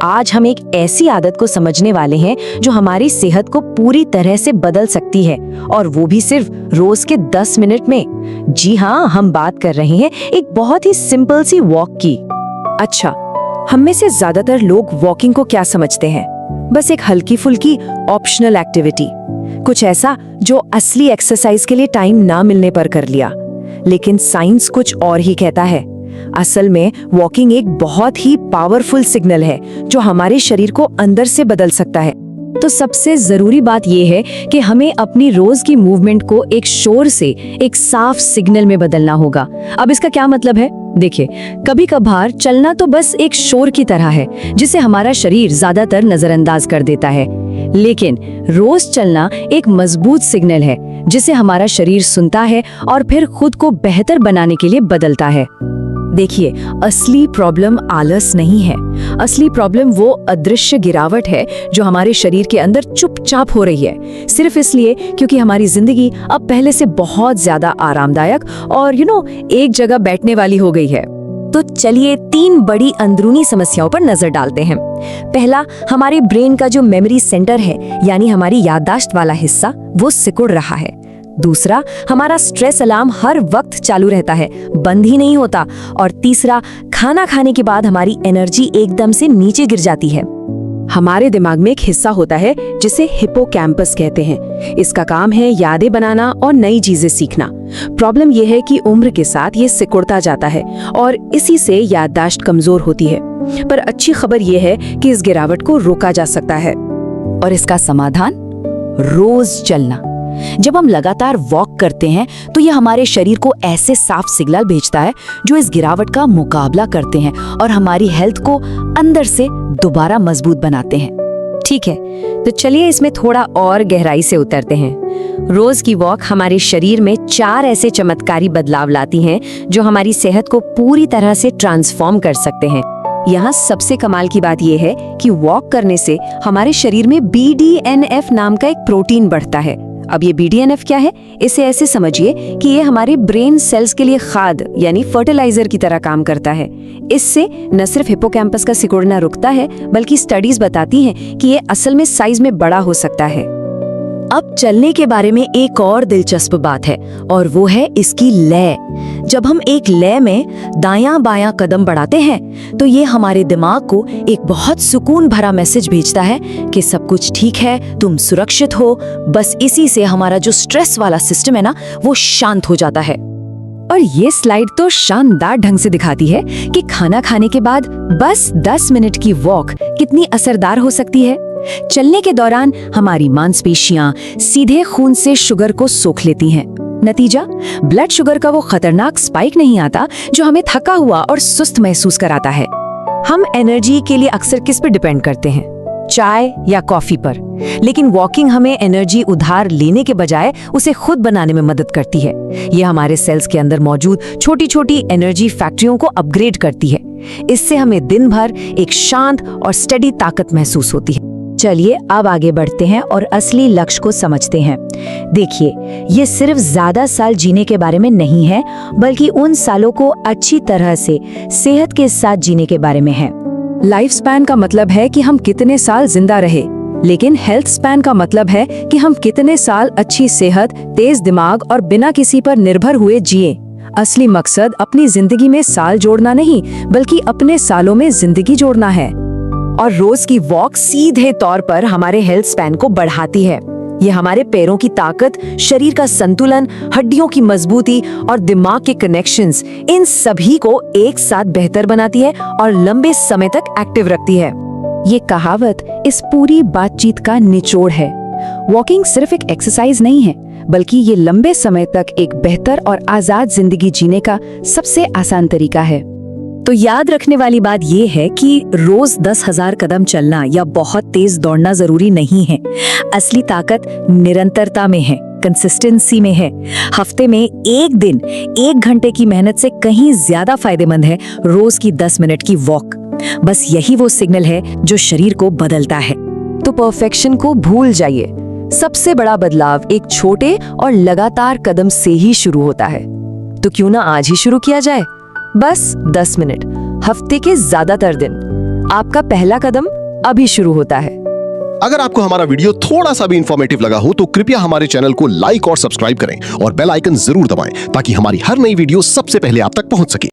आज हम एक ऐसी आदत को समझने वाले हैं जो हमारी सेहत को पूरी तरह से बदल सकती है, और वो भी सिर्फ रोज के 10 मिनट में। जी हाँ, हम बात कर रहे हैं एक बहुत ही सिंपल सी वॉक की। अच्छा, हम में से ज्यादातर लोग वॉकिंग को क्या समझते हैं? बस एक हल्की फुल्की ऑप्शनल एक्टिविटी, कुछ ऐसा जो असली एक्सरसाइज के लिए टाइम ना मिलने पर कर लिया। लेकिन साइंस कुछ और ही कहता है। असल में वॉकिंग एक बहुत ही पावरफुल सिग्नल है जो हमारे शरीर को अंदर से बदल सकता है। तो सबसे जरूरी बात यह है कि हमें अपनी रोज की मूवमेंट को एक शोर से एक साफ सिग्नल में बदलना होगा। अब इसका क्या मतलब है? देखिए, कभी कभार चलना तो बस एक शोर की तरह है जिसे हमारा शरीर ज्यादातर नजरअंदाज कर देता है, लेकिन रोज चलना एक मजबूत सिग्नल है जिसे हमारा शरीर सुनता है और फिर खुद को बेहतर बनाने के लिए बदलता है। देखिए, असली प्रॉब्लम आलस नहीं है। असली प्रॉब्लम वो अदृश्य गिरावट है जो हमारे शरीर के अंदर चुपचाप हो रही है, सिर्फ इसलिए क्योंकि हमारी जिंदगी अब पहले से बहुत ज्यादा आरामदायक और एक जगह बैठने वाली हो गई है। तो चलिए 3 बड़ी अंदरूनी समस्याओं पर नजर डालते हैं। पहला, हमारे ब्रेन का जो मेमोरी सेंटर है, यानी हमारी याददाश्त वाला हिस्सा, वो सिकुड़ रहा है। दूसरा, हमारा स्ट्रेस अलार्म हर वक्त चालू रहता है, बंद ही नहीं होता। और तीसरा, खाना खाने के बाद हमारी एनर्जी एकदम से नीचे गिर जाती है। हमारे दिमाग में एक हिस्सा होता है जिसे हिप्पोकैम्पस कहते हैं। इसका काम है यादें बनाना और नई चीजें सीखना। प्रॉब्लम यह है कि उम्र के साथ ये सिकुड़ता जाता है और इसी से याददाश्त कमजोर होती है। पर अच्छी खबर यह है कि इस गिरावट को रोका जा सकता है। और इसका समाधान? रोज चलना। जब हम लगातार वॉक करते हैं तो ये हमारे शरीर को ऐसे साफ सिग्नल भेजता है जो इस गिरावट का मुकाबला करते हैं और हमारी हेल्थ को अंदर से दोबारा मजबूत बनाते हैं। ठीक है, तो चलिए इसमें थोड़ा और गहराई से उतरते हैं। रोज की वॉक हमारे शरीर में 4 ऐसे चमत्कारी बदलाव लाती हैं जो हमारी सेहत को पूरी तरह से ट्रांसफॉर्म कर सकते हैं। यहाँ सबसे कमाल की बात यह है कि वॉक करने से हमारे शरीर में BDNF नाम का एक प्रोटीन बढ़ता है। अब ये BDNF क्या है? इसे ऐसे समझिए कि ये हमारे ब्रेन सेल्स के लिए खाद यानी फर्टिलाइजर की तरह काम करता है। इससे न सिर्फ हिप्पोकैम्पस का सिकुड़ना रुकता है, बल्कि स्टडीज बताती हैं कि ये असल में साइज में बड़ा हो सकता है। अब चलने के बारे में एक और दिलचस्प बात है, और वो है इसकी लय। जब हम एक लय में दायां बायां कदम बढ़ाते हैं तो ये हमारे दिमाग को एक बहुत सुकून भरा मैसेज भेजता है कि सब कुछ ठीक है, तुम सुरक्षित हो। बस इसी से हमारा जो स्ट्रेस वाला सिस्टम है ना, वो शांत हो जाता है। और ये स्लाइड तो शानदार ढंग से दिखाती है कि खाना खाने के बाद बस 10 मिनट की वॉक कितनी असरदार हो सकती है। चलने के दौरान हमारी मांसपेशियां सीधे खून से शुगर को सोख लेती हैं। नतीजा, ब्लड शुगर का वो खतरनाक स्पाइक नहीं आता जो हमें थका हुआ और सुस्त महसूस कराता है। हम एनर्जी के लिए अक्सर किस पर डिपेंड करते हैं? चाय या कॉफी पर। लेकिन वॉकिंग हमें एनर्जी उधार लेने के बजाय उसे खुद बनाने में मदद करती है। ये हमारे सेल्स के अंदर मौजूद छोटी छोटी एनर्जी फैक्ट्रियों को अपग्रेड करती है। इससे हमें दिन भर एक शांत और स्टेडी ताकत महसूस होती है। चलिए अब आगे बढ़ते हैं और असली लक्ष्य को समझते हैं। देखिए, ये सिर्फ ज्यादा साल जीने के बारे में नहीं है, बल्कि उन सालों को अच्छी तरह से सेहत के साथ जीने के बारे में है। लाइफ स्पैन का मतलब है कि हम कितने साल जिंदा रहे, लेकिन हेल्थ स्पैन का मतलब है कि हम कितने साल अच्छी सेहत, तेज दिमाग और बिना किसी पर निर्भर हुए जिए। असली मकसद अपनी जिंदगी में साल जोड़ना नहीं, बल्कि अपने सालों में जिंदगी जोड़ना है। और रोज की वॉक सीधे तौर पर हमारे हेल्थ स्पैन को बढ़ाती है। ये हमारे पैरों की ताकत, शरीर का संतुलन, हड्डियों की मजबूती और दिमाग के कनेक्शंस, इन सभी को एक साथ बेहतर बनाती है और लंबे समय तक एक्टिव रखती है। ये कहावत इस पूरी बातचीत का निचोड़ है। वॉकिंग सिर्फ एक एक्सरसाइज नहीं है, बल्कि ये लंबे समय तक एक बेहतर और आजाद जिंदगी जीने का सबसे आसान तरीका है। तो याद रखने वाली बात ये है कि रोज 10,000 कदम चलना या बहुत तेज दौड़ना जरूरी नहीं है। असली ताकत निरंतरता में है, कंसिस्टेंसी में है। हफ्ते में एक दिन 1 घंटे की मेहनत से कहीं ज्यादा फायदेमंद है रोज की 10 मिनट की वॉक। बस यही वो सिग्नल है जो शरीर को बदलता है। तो परफेक्शन को भूल जाइए। सबसे बड़ा बदलाव एक छोटे और लगातार कदम से ही शुरू होता है। तो क्यों ना आज ही शुरू किया जाए? बस 10 मिनट, हफ्ते के ज्यादातर दिन। आपका पहला कदम अभी शुरू होता है। अगर आपको हमारा वीडियो थोड़ा सा भी इंफॉर्मेटिव लगा हो तो कृपया हमारे चैनल को लाइक और सब्सक्राइब करें और बेल आइकन जरूर दबाएं ताकि हमारी हर नई वीडियो सबसे पहले आप तक पहुंच सके।